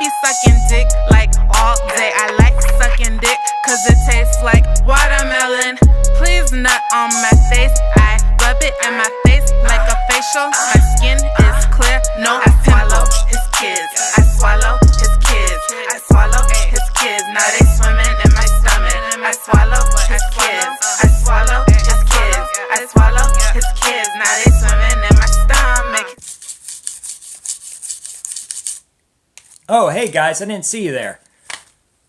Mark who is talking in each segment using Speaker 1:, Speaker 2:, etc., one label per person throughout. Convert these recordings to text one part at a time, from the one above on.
Speaker 1: He sucking dick like all day. I like sucking dick cause it tastes like watermelon. Please nut on my face. I rub it in my face like a facial. My skin is clear, no I swallow his kids. I swallow his kids. I swallow his kids. Now they swimming in my stomach. I swallow his kids. I swallow his kids. I swallow his kids. Now they swimming in my stomach.
Speaker 2: Oh, hey guys, I didn't see you there.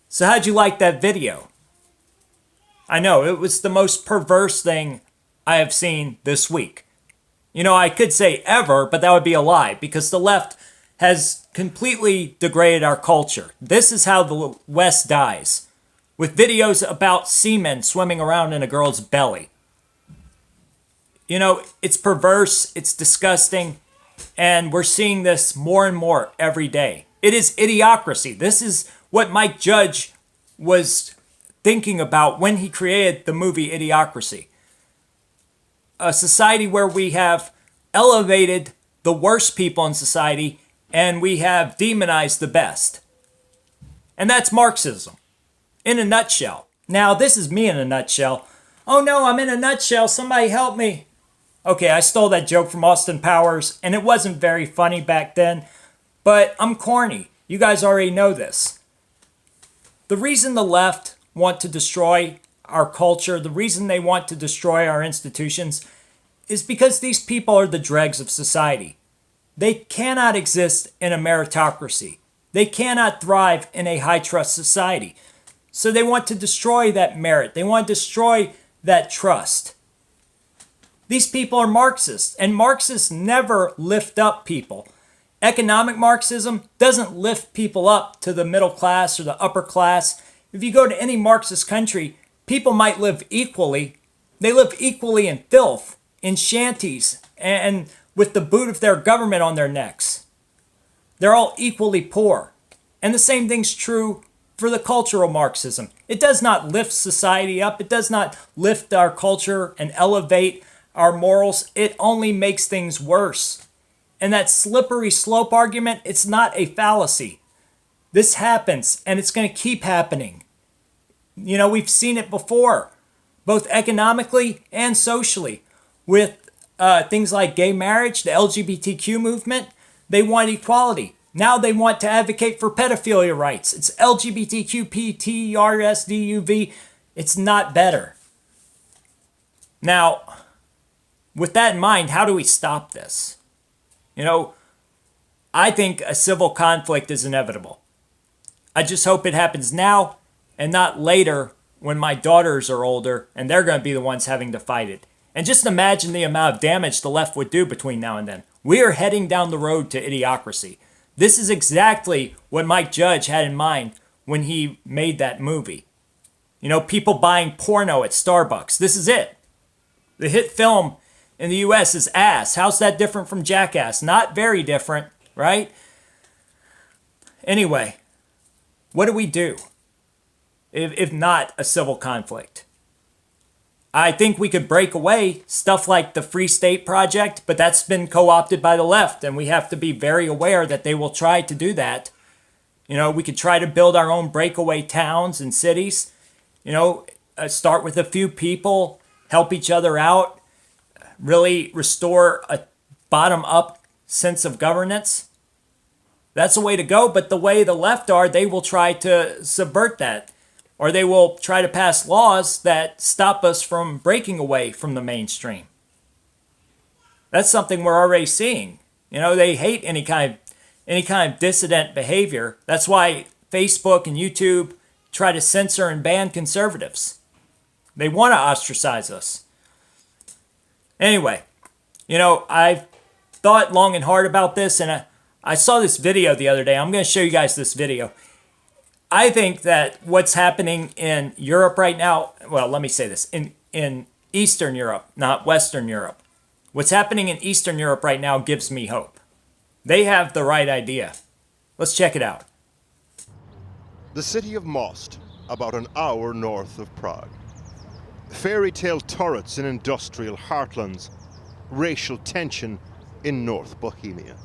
Speaker 2: So how'd you like that video? I know, it was the most perverse thing I have seen this week. You know, I could say ever, but that would be a lie, because the left has completely degraded our culture. This is how the West dies, with videos about semen swimming around in a girl's belly. You know, it's perverse, it's disgusting, and we're seeing this more and more every day. It is idiocracy. This is what Mike Judge was thinking about when he created the movie Idiocracy. A society where we have elevated the worst people in society and we have demonized the best. And that's Marxism, in a nutshell. Now, this is me in a nutshell. Oh no, I'm in a nutshell, somebody help me. Okay, I stole that joke from Austin Powers, and it wasn't very funny back then, but I'm corny. You guys already know this. The reason the left want to destroy our culture, the reason they want to destroy our institutions, is because these people are the dregs of society. They cannot exist in a meritocracy. They cannot thrive in a high-trust society. So they want to destroy that merit. They want to destroy that trust. These people are Marxists, and Marxists never lift up people. Economic Marxism doesn't lift people up to the middle class or the upper class. If you go to any Marxist country, people might live equally. They live equally in filth, in shanties, and with the boot of their government on their necks. They're all equally poor. And the same thing's true for the cultural Marxism. It does not lift society up. It does not lift our culture and elevate our morals. It only makes things worse. And that slippery slope argument, it's not a fallacy. This happens, and it's going to keep happening. You know, we've seen it before, both economically and socially, with things like gay marriage, the LGBTQ movement. They want equality. Now they want to advocate for pedophilia rights. It's LGBTQPTRSDUV. It's not better. Now, with that in mind, how do we stop this? You know, I think a civil conflict is inevitable. I just hope it happens now and not later when my daughters are older and they're going to be the ones having to fight it. And just imagine the amount of damage the left would do between now and then. We are heading down the road to idiocracy. This is exactly what Mike Judge had in mind when he made that movie. You know, people buying porno at Starbucks. This is it. The hit film in the US is Ass. How's that different from Jackass? Not very different, right? Anyway, what do we do if not a civil conflict? I think we could break away stuff like the Free State Project, but that's been co-opted by the left, and we have to be very aware that they will try to do that. You know, we could try to build our own breakaway towns and cities. You know, start with a few people, help each other out, really restore a bottom-up sense of governance. That's the way to go, but the way the left are, they will try to subvert that. Or they will try to pass laws that stop us from breaking away from the mainstream. That's something we're already seeing. You know, they hate any kind of dissident behavior. That's why Facebook and YouTube try to censor and ban conservatives. They want to ostracize us. Anyway, you know, I've thought long and hard about this, and I saw this video the other day. I'm going to show you guys this video. I think that what's happening in Europe right now, well, let me say this, in Eastern Europe, not Western Europe. What's happening in Eastern Europe right now gives me hope. They have the right idea. Let's check it out.
Speaker 3: The city of Most, about an hour north of Prague. Fairy tale turrets in industrial heartlands. Racial tension in North Bohemia.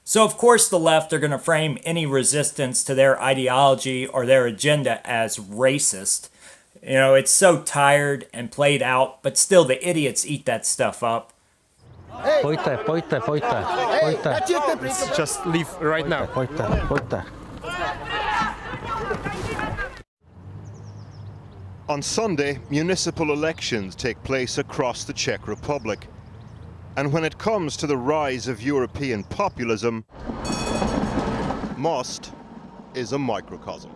Speaker 2: So of course the left are going to frame any resistance to their ideology or their agenda as racist. You know, it's so tired and played out, but still the idiots eat that stuff up.
Speaker 4: Let's just leave right now.
Speaker 3: On Sunday, municipal elections take place across the Czech Republic. And when it comes to the rise of European populism, Most is a microcosm.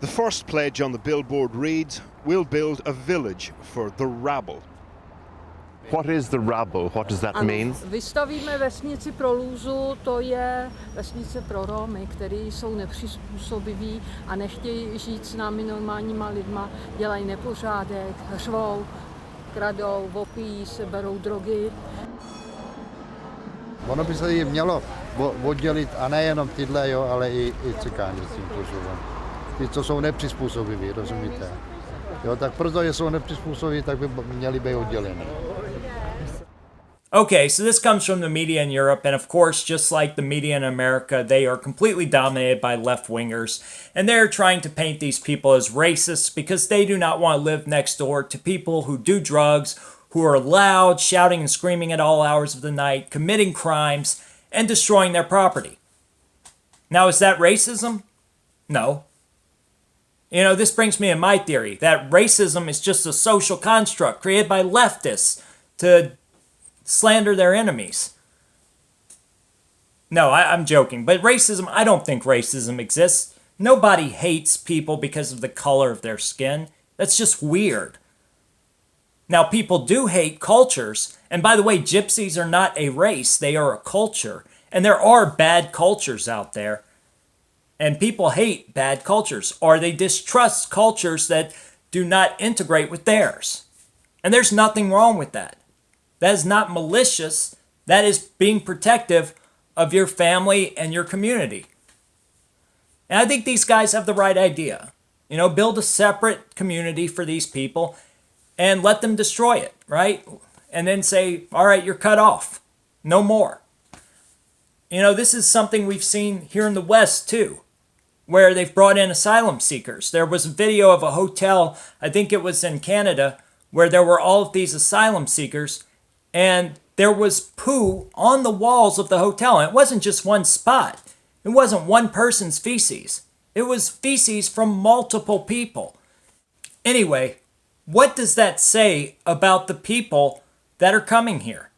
Speaker 3: The first pledge on the billboard reads, "We'll build a village for the rabble." What is the rabble? What does that mean?
Speaker 5: Vystavíme vesnici pro lůzu, to je vesnice pro Romy, kteří jsou nepřizpůsobiví a nechtějí žít s námi normálníma lidma, dělají nepořádek, řvou, kradou, opíjí se, berou drogy.
Speaker 6: Ono by se jim mělo oddělit, a nejenom tyhle, jo, ale i cikáni s tím způsobem. Ty, co jsou nepřizpůsobiví, rozumíte? Jo, tak protože jsou nepřizpůsobiví, tak by měli být odděleni.
Speaker 2: Okay, so this comes from the media in Europe, and of course, just like the media in America, they are completely dominated by left-wingers, and they're trying to paint these people as racists because they do not want to live next door to people who do drugs, who are loud, shouting and screaming at all hours of the night, committing crimes, and destroying their property. Now, is that racism? No. You know, this brings me to my theory, that racism is just a social construct created by leftists to slander their enemies. No, I'm joking. But racism, I don't think racism exists. Nobody hates people because of the color of their skin. That's just weird. Now, people do hate cultures. And by the way, gypsies are not a race. They are a culture. And there are bad cultures out there. And people hate bad cultures. Or they distrust cultures that do not integrate with theirs. And there's nothing wrong with that. That is not malicious. That is being protective of your family and your community. And I think these guys have the right idea. You know, build a separate community for these people and let them destroy it, right? And then say, all right, you're cut off. No more. You know, this is something we've seen here in the West too, where they've brought in asylum seekers. There was a video of a hotel, I think it was in Canada, where there were all of these asylum seekers. And there was poo on the walls of the hotel. And it wasn't just one spot. It wasn't one person's feces. It was feces from multiple people. Anyway, what does that say about the people that are coming here?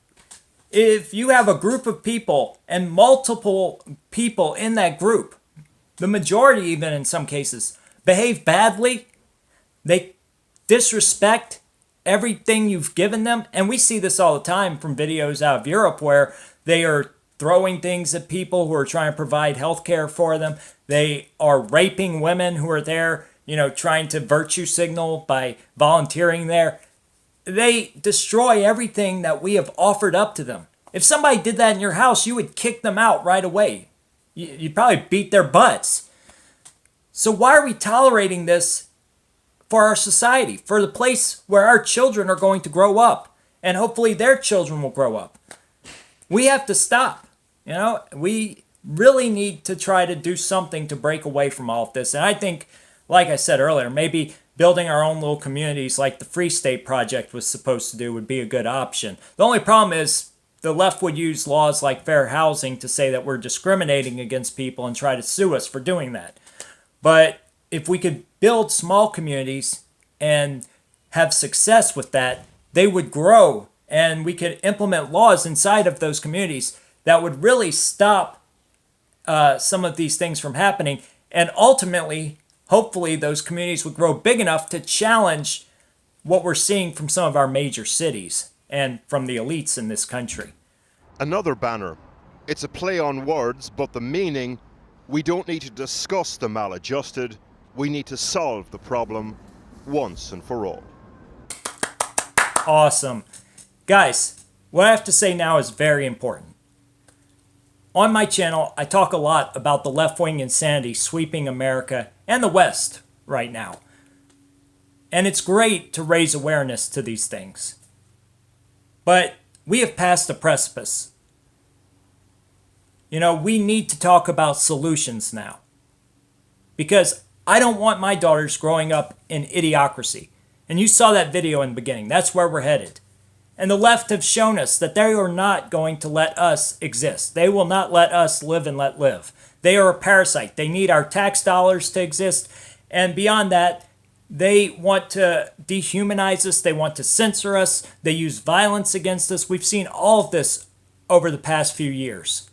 Speaker 2: If you have a group of people and multiple people in that group, the majority even in some cases, behave badly, they disrespect everything you've given them. And we see this all the time from videos out of Europe where they are throwing things at people who are trying to provide health care for them. They are raping women who are there, you know, trying to virtue signal by volunteering there. They destroy everything that we have offered up to them. If somebody did that in your house, you would kick them out right away. You'd probably beat their butts. So why are we tolerating this for our society, for the place where our children are going to grow up, and hopefully their children will grow up? We have to stop. You know, we really need to try to do something to break away from all of this. And I think, like I said earlier, maybe building our own little communities like the Free State Project was supposed to do would be a good option. The only problem is the left would use laws like fair housing to say that we're discriminating against people and try to sue us for doing that. But if we could build small communities and have success with that, they would grow, and we could implement laws inside of those communities that would really stop some of these things from happening. And ultimately, hopefully, those communities would grow big enough to challenge what we're seeing from some of our major cities and from the elites in this country.
Speaker 3: Another banner. It's a play on words, but the meaning, we don't need to discuss the maladjusted. We need to solve the problem once and for all.
Speaker 2: Awesome. Guys, what I have to say now is very important. On my channel, I talk a lot about the left-wing insanity sweeping America and the West right now. And it's great to raise awareness to these things. But we have passed a precipice. You know, we need to talk about solutions now. Because I don't want my daughters growing up in idiocracy. And you saw that video in the beginning. That's where we're headed. And the left have shown us that they are not going to let us exist. They will not let us live and let live. They are a parasite. They need our tax dollars to exist. And beyond that, they want to dehumanize us. They want to censor us. They use violence against us. We've seen all of this over the past few years.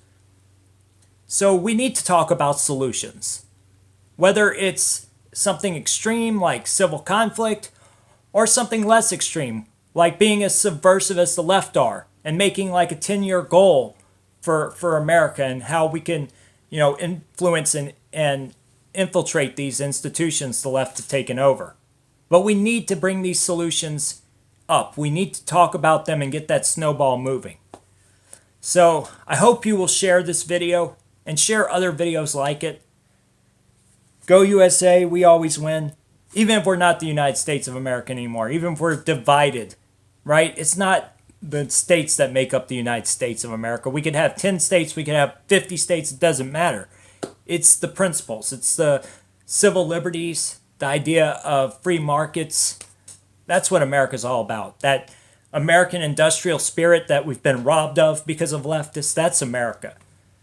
Speaker 2: So we need to talk about solutions. Whether it's something extreme like civil conflict or something less extreme like being as subversive as the left are and making like a 10-year goal for America and how we can, you know, influence and infiltrate these institutions the left have taken over. But we need to bring these solutions up. We need to talk about them and get that snowball moving. So I hope you will share this video and share other videos like it. Go USA, we always win. Even if we're not the United States of America anymore, even if we're divided, right? It's not the states that make up the United States of America. We could have 10 states, we could have 50 states, it doesn't matter. It's the principles, it's the civil liberties, the idea of free markets. That's what America's all about. That American industrial spirit that we've been robbed of because of leftists, that's America.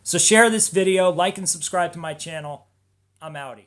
Speaker 2: So share this video, like and subscribe to my channel. I'm outie.